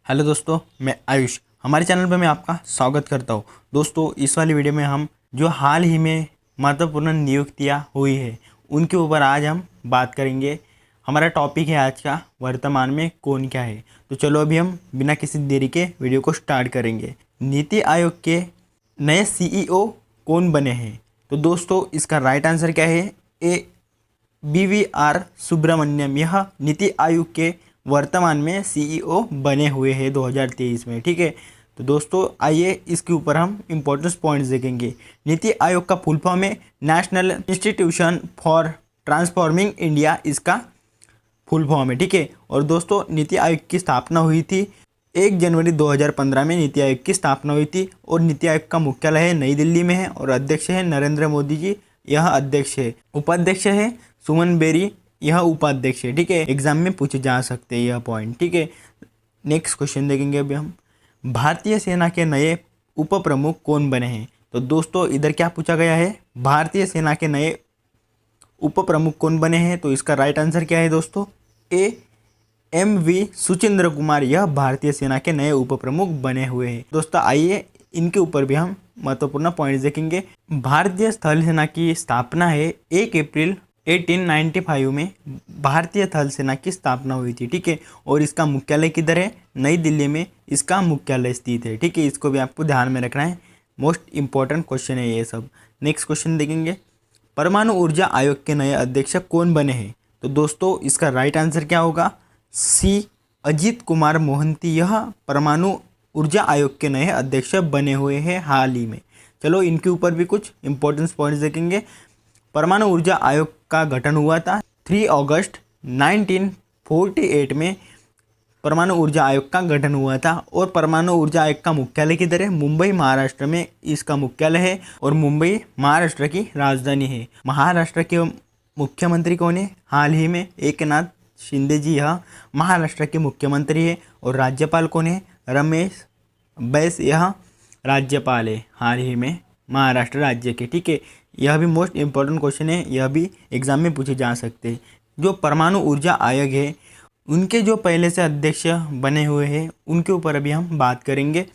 Hello दोस्तों, मैं आयुष। हमारे चैनल पर मैं आपका स्वागत करता हूँ। दोस्तों, इस वाली वीडियो में हम जो हाल ही में महत्वपूर्ण नियुक्तियाँ हुई है उनके ऊपर आज हम बात करेंगे। हमारा टॉपिक है आज का वर्तमान में कौन क्या है। तो चलो अभी हम बिना किसी देरी के वीडियो को स्टार्ट करेंगे। नीति आयोग के नए सीईओ कौन बने हैं? तो दोस्तों, इसका राइट आंसर क्या है? ए BVR सुब्रमण्यम। यह नीति आयोग के वर्तमान में सीईओ बने हुए हैं 2023 में। ठीक है, तो दोस्तों आइए इसके ऊपर हम इम्पोर्टेंस पॉइंट्स देखेंगे। नीति आयोग का फुल फॉर्म है national institution for transforming India, इसका फुल फॉर्म है। ठीक है, और दोस्तों नीति आयोग की स्थापना हुई थी 1 जनवरी 2015 में नीति आयोग की स्थापना हुई थी। और नीति आयोग का मुख्यालय है नई दिल्ली में है और अध्यक्ष है नरेंद्र मोदी जी, यह अध्यक्ष है। उपाध्यक्ष है सुमन बेरी, यह उपाध्यक्ष है। ठीक है, एग्जाम में पूछे जा सकते हैं यह पॉइंट। ठीक है, नेक्स्ट क्वेश्चन देखेंगे अभी हम। भारतीय सेना के नए उप प्रमुख कौन बने हैं? तो दोस्तों इधर क्या पूछा गया है? भारतीय सेना के नए उप प्रमुख कौन बने हैं? तो इसका राइट आंसर क्या है दोस्तों? ए MV सुचेंद्र कुमार, यह भारतीय सेना के नए उप प्रमुख बने हुए हैं। दोस्तों आइए इनके ऊपर भी हम महत्वपूर्ण पॉइंट्स देखेंगे। भारतीय स्थल सेना की स्थापना है 1 अप्रैल 1895 में भारतीय थल सेना की स्थापना हुई थी। ठीक है, और इसका मुख्यालय किधर है? नई दिल्ली में इसका मुख्यालय स्थित है। ठीक है, इसको भी आपको ध्यान में रखना है, मोस्ट इंपॉर्टेंट क्वेश्चन है ये सब। नेक्स्ट क्वेश्चन देखेंगे। परमाणु ऊर्जा आयोग के नए अध्यक्ष कौन बने हैं? तो दोस्तों इसका राइट आंसर क्या होगा? सी अजीत कुमार मोहंती, यह परमाणु ऊर्जा आयोग के नए अध्यक्ष बने हुए हैं हाल ही में। चलो इनके ऊपर भी कुछ इंपॉर्टेंट पॉइंट्स देखेंगे। परमाणु ऊर्जा आयोग का गठन हुआ था 3 अगस्त 1948 में परमाणु ऊर्जा आयोग का गठन हुआ था। और परमाणु ऊर्जा आयोग का मुख्यालय किधर है? मुंबई महाराष्ट्र में इसका मुख्यालय है और मुंबई महाराष्ट्र की राजधानी है। महाराष्ट्र के मुख्यमंत्री कौन है? हाल ही में एकनाथ शिंदे जी, यह महाराष्ट्र के मुख्यमंत्री है। और राज्यपाल कौन है? रमेश बैस, यह राज्यपाल है हाल ही में महाराष्ट्र राज्य के। ठीक है, यह भी मोस्ट इंपॉर्टेंट क्वेश्चन है, यह भी एग्जाम में पूछे जा सकते हैं। जो परमाणु ऊर्जा आयोग है उनके जो पहले से अध्यक्ष बने हुए हैं उनके ऊपर अभी हम बात करेंगे।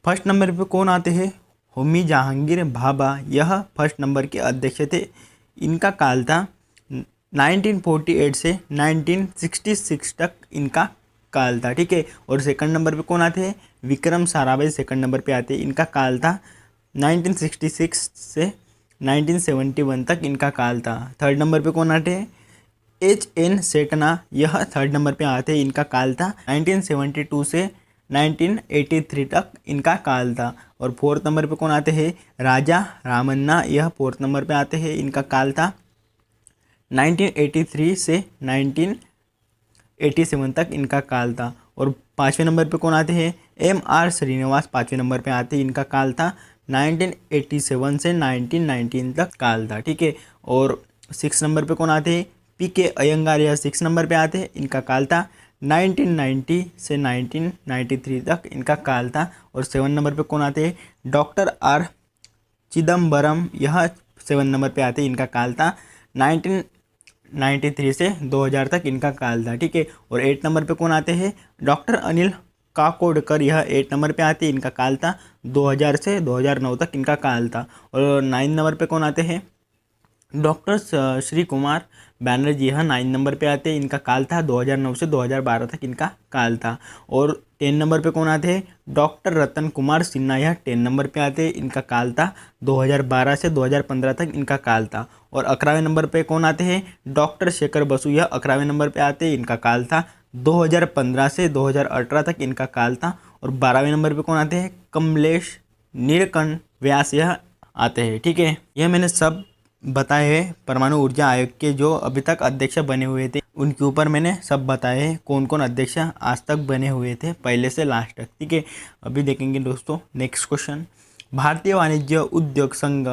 फर्स्ट नंबर पे कौन आते हैं? होमी जहांगीर भाभा, यह फर्स्ट नंबर के अध्यक्ष थे। इनका काल था 1948 से 1966 तक इनका काल था। ठीक है, और सेकंड नंबर पे कौन आते हैं? विक्रम साराभाई सेकंड नंबर पे आते हैं। इनका काल था 1966 से 1971 तक इनका काल था। थर्ड नंबर पे कौन आते हैं? HN सेटना, यह थर्ड नंबर पे आते हैं। इनका काल था 1972 से 1983 तक इनका काल था। और फोर्थ नंबर पे कौन आते हैं? राजा रामन्ना, यह फोर्थ नंबर पे आते हैं। इनका काल था 1983 से 1987 तक इनका काल था। और पाँचवें नंबर पे कौन आते हैं? MR श्रीनिवास पाँचवें नंबर पे आते हैं। इनका काल था 1987 से 1919 तक काल था। ठीक है, और सिक्स नंबर पे कौन आते हैं? PK अयंगार, यह सिक्स नंबर पे आते हैं। इनका काल था 1990 से 1993 तक इनका काल था। और सेवन नंबर पे कौन आते हैं? डॉक्टर R चिदम्बरम, यह सेवन नंबर पे आते हैं। इनका काल था 1993 से 2000 तक इनका काल था। ठीक है, और 8 नंबर पे कौन आते हैं? डॉक्टर अनिल काकोडकर, यह 8 नंबर पे आते हैं। इनका काल था 2000 से 2009 तक इनका काल था। और 9 नंबर पे कौन आते हैं? डॉक्टर श्री कुमार बैनर्जी, यह 9 नंबर पे आते हैं। इनका काल था 2009 से 2012 तक इनका काल था। और 10 नंबर पे कौन आते हैं? डॉक्टर रतन कुमार सिन्हा, यह 10 नंबर पे आते हैं। इनका काल था 2012 से 2015 तक इनका काल था। और 11वें नंबर पे कौन आते हैं? डॉक्टर शेखर बसु, यह 11वें नंबर पे आते हैं। इनका काल था 2015 से 2018 तक इनका काल था। और 12वें नंबर पे कौन आते हैं? कमलेश नीलकंठ व्यास, यह आते हैं। ठीक है, यह मैंने सब बताए हैं परमाणु ऊर्जा आयोग के जो अभी तक अध्यक्ष बने हुए थे उनके ऊपर मैंने सब बताए हैं कौन कौन अध्यक्ष आज तक बने हुए थे पहले से लास्ट तक। ठीक है, अभी देखेंगे दोस्तों नेक्स्ट क्वेश्चन। भारतीय वाणिज्य उद्योग संघ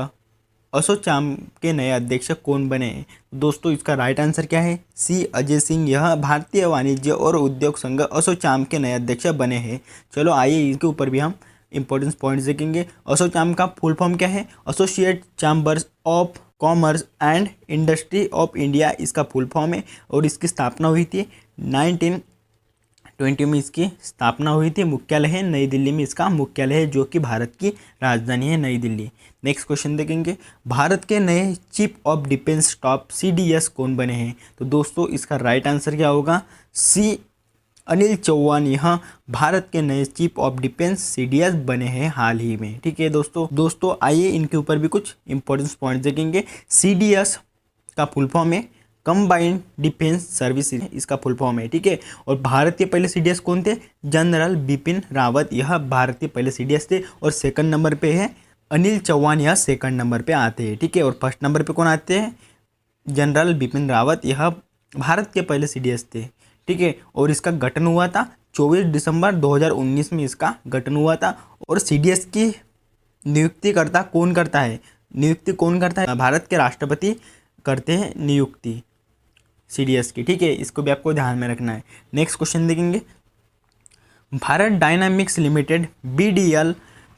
असोचैम के नए अध्यक्ष कौन बने हैं? दोस्तों इसका राइट आंसर क्या है? C अजय सिंह, यह भारतीय वाणिज्य और उद्योग संघ असोचैम के नए अध्यक्ष बने हैं। चलो आइए इसके ऊपर भी हम इंपॉर्टेंट पॉइंट्स देखेंगे। असोचैम का फुल फॉर्म क्या है? Associate chambers of commerce and industry of India, इसका फुल फॉर्म है। और इसकी स्थापना हुई थी 1920 में इसकी स्थापना हुई थी। मुख्यालय है नई दिल्ली में, इसका मुख्यालय है, जो कि भारत की राजधानी है नई दिल्ली। नेक्स्ट क्वेश्चन देखेंगे, भारत के नए chief of defence staff CDS कौन बने हैं? तो दोस्तों इसका राइट आंसर क्या होगा? सी अनिल चौहान यह भारत के नए चीफ ऑफ डिफेंस CDS बने हैं हाल ही में। ठीक है दोस्तों आइए इनके ऊपर भी कुछ इंपॉर्टेंट पॉइंट देखेंगे। CDS का फुल फॉर्म है कंबाइंड डिफेंस सर्विस, इसका फुल फॉर्म है। ठीक है, और भारत के पहले CDS कौन थे? जनरल बिपिन रावत, यह भारत के पहले CDS थे। और सेकंड नंबर पे है अनिल चौहान, यह सेकंड नंबर पे आते हैं। ठीक है, और फर्स्ट नंबर पे कौन आते हैं? जनरल बिपिन रावत, यह भारत के पहले CDS थे। ठीक है, और इसका गठन हुआ था 24 दिसंबर 2019 में इसका गठन हुआ था। और CDS की नियुक्तिकर्ता कौन करता है? नियुक्ति कौन करता है? भारत के राष्ट्रपति करते हैं नियुक्ति CDS की। ठीक है, इसको भी आपको ध्यान में रखना है। नेक्स्ट क्वेश्चन देखेंगे, भारत डायनामिक्स लिमिटेड BDL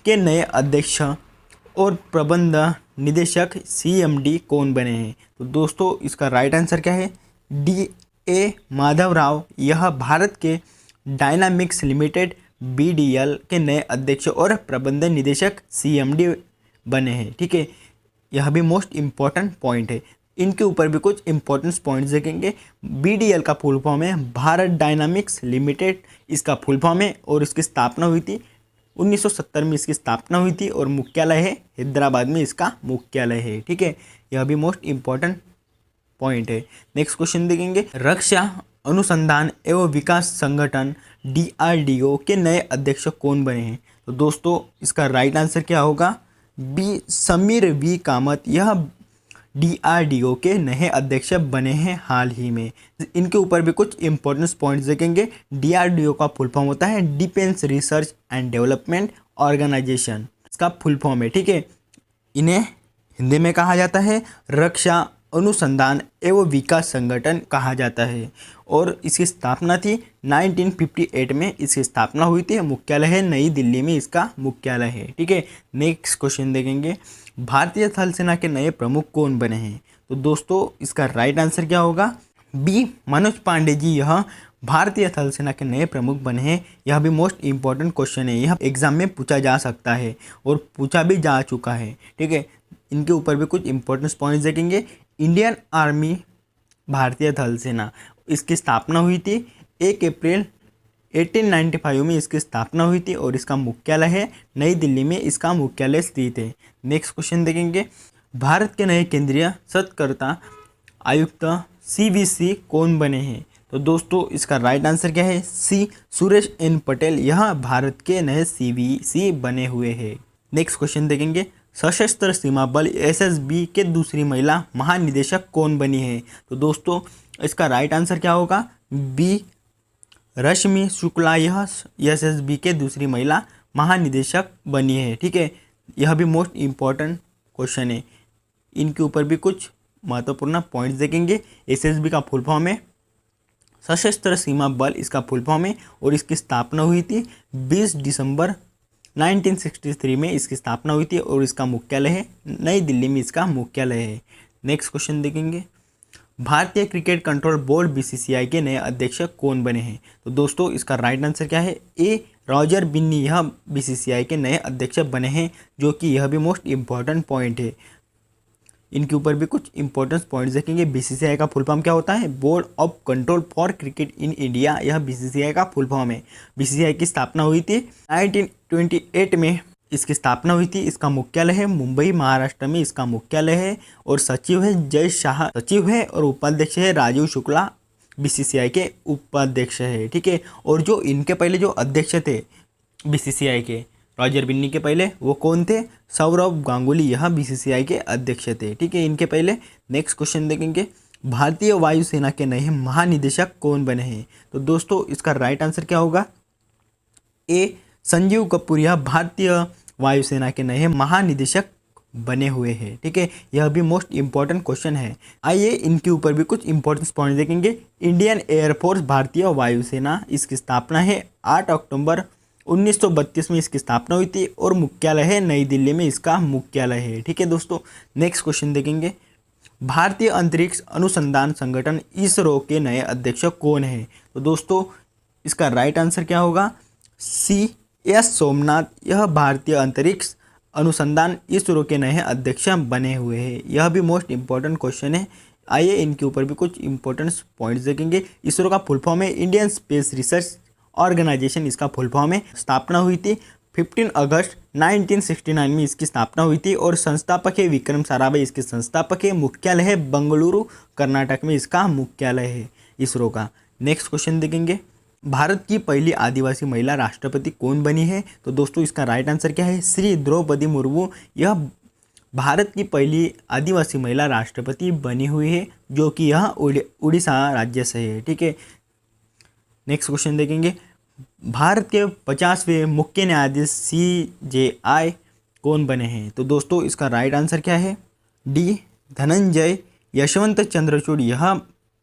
के नए अध्यक्ष और प्रबंध निदेशक CMD कौन बने हैं? तो दोस्तों इसका राइट आंसर क्या है? DA माधव राव, यह भारत के डायनामिक्स लिमिटेड BDL के नए अध्यक्ष और प्रबंध निदेशक CMD बने हैं। ठीक है, यह भी मोस्ट इम्पॉर्टेंट पॉइंट है। इनके ऊपर भी कुछ इंपॉर्टेंट पॉइंट्स देखेंगे। BDL का फुल फॉर्म है भारत डायनामिक्स लिमिटेड, इसका फुल फॉर्म है, और इसकी स्थापना हुई थी 1970 में इसकी स्थापना हुई थी, और मुख्यालय है हैदराबाद में, इसका मुख्यालय है। ठीक है, यह भी मोस्ट इम्पॉर्टेंट पॉइंट है। नेक्स्ट क्वेश्चन देखेंगे, रक्षा अनुसंधान एवं विकास संगठन DRDO के नए अध्यक्ष कौन बने हैं? तो दोस्तों इसका राइट आंसर क्या होगा? B समीर V कामत, यह DRDO के नए अध्यक्ष बने हैं हाल ही में। इनके ऊपर भी कुछ इंपॉर्टेंट पॉइंट्स देखेंगे। DRDO का फुल फॉर्म होता है defence research and development organisation, इसका फुल फॉर्म है। ठीक है, इन्हें हिंदी में कहा जाता है रक्षा अनुसंधान एवं विकास संगठन कहा जाता है, और इसकी स्थापना थी 1958 में इसकी स्थापना हुई थी। मुख्यालय है नई दिल्ली में, इसका मुख्यालय है। ठीक है, नेक्स्ट क्वेश्चन देखेंगे, भारतीय थल सेना के नए प्रमुख कौन बने हैं? तो दोस्तों इसका राइट आंसर क्या होगा? B मनोज पांडे जी, यह भारतीय थल सेना के नए प्रमुख बने हैं। यह भी मोस्ट इंपॉर्टेंट क्वेश्चन है, यह एग्जाम में पूछा जा सकता है और पूछा भी जा चुका है। ठीक है, इनके ऊपर भी कुछ इंपॉर्टेंट पॉइंट्स देखेंगे। इंडियन आर्मी भारतीय थल सेना, इसकी स्थापना हुई थी 1 अप्रैल 1895 में इसकी स्थापना हुई थी, और इसका मुख्यालय है नई दिल्ली में, इसका मुख्यालय स्थित है। नेक्स्ट क्वेश्चन देखेंगे, भारत के नए केंद्रीय सतर्कता आयुक्त CVC कौन बने हैं? तो दोस्तों इसका राइट आंसर क्या है? C सुरेश N पटेल, यह भारत के नए CVC बने हुए हैं। नेक्स्ट क्वेश्चन देखेंगे, सशस्त्र सीमा बल SSB के दूसरी महिला महानिदेशक कौन बनी है? तो दोस्तों इसका राइट आंसर क्या होगा? B रश्मि शुक्ला, यह SSB के दूसरी महिला महानिदेशक बनी है। ठीक है, यह भी मोस्ट इम्पॉर्टेंट क्वेश्चन है। इनके ऊपर भी कुछ महत्वपूर्ण पॉइंट्स देखेंगे। SSB का फुल फॉर्म है सशस्त्र सीमा बल, इसका फुल फॉर्म है, और इसकी स्थापना हुई थी 20 दिसंबर 1963 में इसकी स्थापना हुई थी, और इसका मुख्यालय है नई दिल्ली में, इसका मुख्यालय है। नेक्स्ट क्वेश्चन देखेंगे, भारतीय क्रिकेट कंट्रोल बोर्ड BCCI के नए अध्यक्ष कौन बने हैं? तो दोस्तों इसका राइट आंसर क्या है? A रॉजर बिन्नी, यह BCCI के नए अध्यक्ष बने हैं, जो कि यह भी मोस्ट इम्पॉर्टेंट पॉइंट है। इनके ऊपर भी कुछ इंपॉर्टेंट पॉइंट्स देखेंगे। BCCI का फुल फॉर्म क्या होता है? Board of control for cricket in India, यह BCCI का फुल फॉर्म है। BCCI की स्थापना हुई थी 1928 में इसकी स्थापना हुई थी। इसका मुख्यालय है मुंबई महाराष्ट्र में, इसका मुख्यालय है, और सचिव है जय शाह सचिव है, और उपाध्यक्ष है राजीव शुक्ला, BCCI के उपाध्यक्ष है। ठीक है, और जो इनके पहले जो अध्यक्ष थे BCCI के रॉजर बिन्नी के पहले, वो कौन थे? सौरव गांगुली, यह BCCI के अध्यक्ष थे। ठीक है, इनके पहले। नेक्स्ट क्वेश्चन देखेंगे, भारतीय वायुसेना के नए महानिदेशक कौन बने हैं? तो दोस्तों इसका राइट आंसर क्या होगा? A संजीव कपूर, यह भारतीय वायुसेना के नए महानिदेशक बने हुए हैं। ठीक है, यह भी मोस्ट इंपॉर्टेंट क्वेश्चन है। आइए इनके ऊपर भी कुछ इंपॉर्टेंट पॉइंट देखेंगे। इंडियन एयरफोर्स भारतीय वायुसेना, इसकी स्थापना है 8 अक्टूबर 1932 में इसकी स्थापना हुई थी, और मुख्यालय है नई दिल्ली में, इसका मुख्यालय है। ठीक है दोस्तों, नेक्स्ट क्वेश्चन देखेंगे, भारतीय अंतरिक्ष अनुसंधान संगठन ISRO के नए अध्यक्ष कौन है? तो दोस्तों इसका राइट आंसर क्या होगा? सी एस सोमनाथ, यह भारतीय अंतरिक्ष अनुसंधान इसरो के नए अध्यक्ष बने हुए हैं। यह भी मोस्ट इंपॉर्टेंट क्वेश्चन है। आइए इनके ऊपर भी कुछ इंपॉर्टेंट पॉइंट्स देखेंगे। इसरो का फुल फॉर्म है इंडियन स्पेस रिसर्च ऑर्गेनाइजेशन, इसका फुल फॉर्म है। स्थापना हुई थी 15 अगस्त 1969 में इसकी स्थापना हुई थी और संस्थापक है विक्रम साराभाई, इसके संस्थापक है। मुख्यालय है बेंगलुरु कर्नाटक में इसका मुख्यालय है इसरो का। नेक्स्ट क्वेश्चन देखेंगे, भारत की पहली आदिवासी महिला राष्ट्रपति कौन बनी है? तो दोस्तों इसका राइट आंसर क्या है? श्री द्रौपदी मुर्मू, यह भारत की पहली आदिवासी महिला राष्ट्रपति बनी हुई है, जो कि यह उड़ीसा राज्य से है। ठीक है, नेक्स्ट क्वेश्चन देखेंगे, भारत के 50वें मुख्य न्यायाधीश CJI कौन बने हैं? तो दोस्तों इसका राइट आंसर क्या है? डी धनंजय यशवंत चंद्रचूड़, यह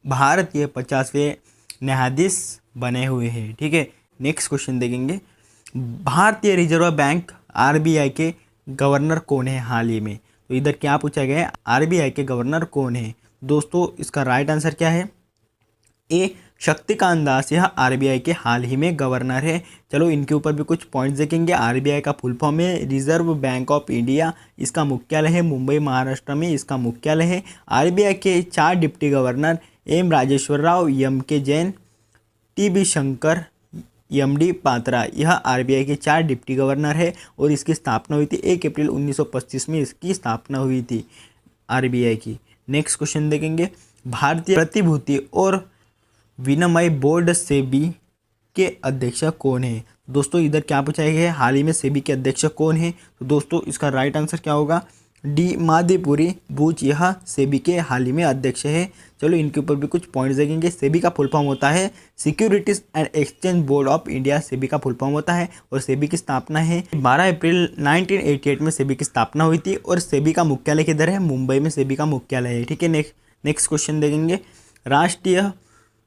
भारत के 50वें न्यायाधीश बने हुए हैं। ठीक है, नेक्स्ट क्वेश्चन देखेंगे, भारतीय रिजर्व बैंक RBI के गवर्नर कौन है हाल ही में? तो इधर क्या पूछा गया है? RBI के गवर्नर कौन है? दोस्तों इसका राइट आंसर क्या है? ए शक्तिकांत दास, यह RBI के हाल ही में गवर्नर है। चलो इनके ऊपर भी कुछ पॉइंट्स देखेंगे। RBI का फुल फॉर्म है रिजर्व बैंक ऑफ इंडिया, इसका मुख्यालय है मुंबई महाराष्ट्र में, इसका मुख्यालय है। RBI के 4 deputy governor M Rajeshwar Rao, MK Jain, TB Shankar, MD Patra, यह RBI के 4 डिप्टी गवर्नर है और इसकी स्थापना हुई थी 1 अप्रैल 1925 में इसकी स्थापना हुई थी RBI की। नेक्स्ट क्वेश्चन देखेंगे, भारतीय प्रतिभूति और विनिमय बोर्ड सेबी के अध्यक्ष कौन है? दोस्तों इधर क्या पूछा गया है? हाल ही में सेबी के अध्यक्ष कौन है? तो दोस्तों इसका राइट आंसर क्या होगा? डी माधेपुरी बूच, यह सेबी के हाल ही में अध्यक्ष है। चलो इनके ऊपर भी कुछ पॉइंट्स देखेंगे। सेबी का फुल फॉर्म होता है securities and exchange board of India, SEBI का फुल फॉर्म होता है। और सेबी की स्थापना है 12 अप्रैल 1988 में सेबी की स्थापना हुई थी और सेबी का मुख्यालय किधर है? मुंबई में सेबी का मुख्यालय है। ठीक है, नेक्स्ट क्वेश्चन देखेंगे, राष्ट्रीय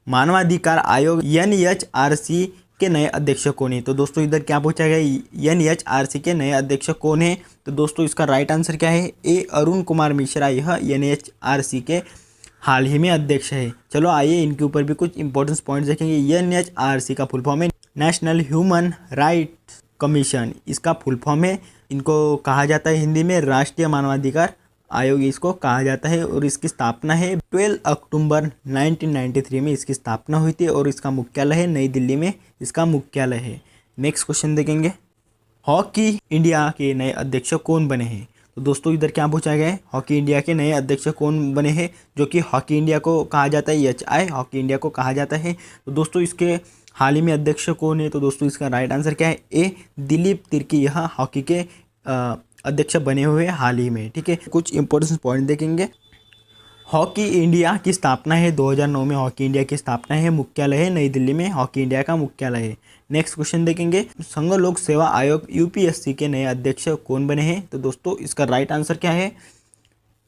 मानवाधिकार आयोग NHRC के नए अध्यक्ष कौन है? तो दोस्तों इधर क्या पूछा गया? NHRC के नए अध्यक्ष कौन है? तो दोस्तों इसका राइट आंसर क्या है? ए अरुण कुमार मिश्रा, यह NHRC के हाल ही में अध्यक्ष है। चलो आइए इनके ऊपर भी कुछ इंपॉर्टेंट पॉइंट्स देखेंगे। NHRC का फुल फॉर्म है नेशनल ह्यूमन राइट्स कमीशन, इसका फुल फॉर्म है, इनको कहा जाता है हिंदी में राष्ट्रीय मानवाधिकार आयोग इसको कहा जाता है। और इसकी स्थापना है 12 अक्टूबर 1993 में इसकी स्थापना हुई थी और इसका मुख्यालय है नई दिल्ली में, इसका मुख्यालय है। नेक्स्ट क्वेश्चन देखेंगे, हॉकी इंडिया के नए अध्यक्ष कौन बने हैं? तो दोस्तों इधर क्या पूछा गया है? हॉकी इंडिया के नए अध्यक्ष कौन बने हैं, जो कि हॉकी इंडिया को कहा जाता है, HI हॉकी इंडिया को कहा जाता है। तो दोस्तों इसके हाल ही में अध्यक्ष कौन है? तो दोस्तों इसका राइट आंसर क्या है? ए दिलीप तिर्की, यह हॉकी के अध्यक्ष बने हुए हाल ही में। ठीक है, कुछ इंपॉर्टेंट पॉइंट देखेंगे। हॉकी इंडिया की स्थापना है 2009 में, हॉकी इंडिया की स्थापना है, मुख्यालय है नई दिल्ली में, हॉकी इंडिया का मुख्यालय है। नेक्स्ट क्वेश्चन देखेंगे, संघ लोक सेवा आयोग UPSC के नए अध्यक्ष कौन बने हैं? तो दोस्तों इसका राइट आंसर क्या है?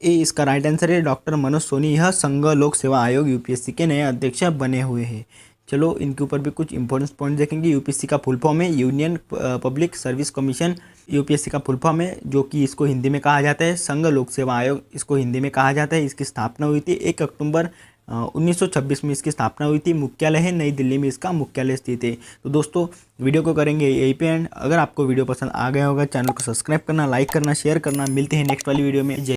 ए इसका राइट आंसर है डॉक्टर मनोज सोनी, यह संघ लोक सेवा आयोग UPSC के नए अध्यक्ष बने हुए हैं। चलो इनके ऊपर भी कुछ इंपॉर्टेंट पॉइंट देखेंगे। UPSC का फुल फॉर्म है union public service commission, UPSC का फुल फॉर्म है, जो कि इसको हिंदी में कहा जाता है संघ लोक सेवा आयोग, इसको हिंदी में कहा जाता है। इसकी स्थापना हुई थी 1 अक्टूबर 1926 में इसकी स्थापना हुई थी। मुख्यालय है नई दिल्ली में, इसका मुख्यालय स्थित है। तो दोस्तों वीडियो को करेंगे यहीं पे एंड। अगर आपको वीडियो पसंद आ गया होगा, चैनल को सब्सक्राइब करना, लाइक करना, शेयर करना। मिलते हैं नेक्स्ट वाली वीडियो में। जय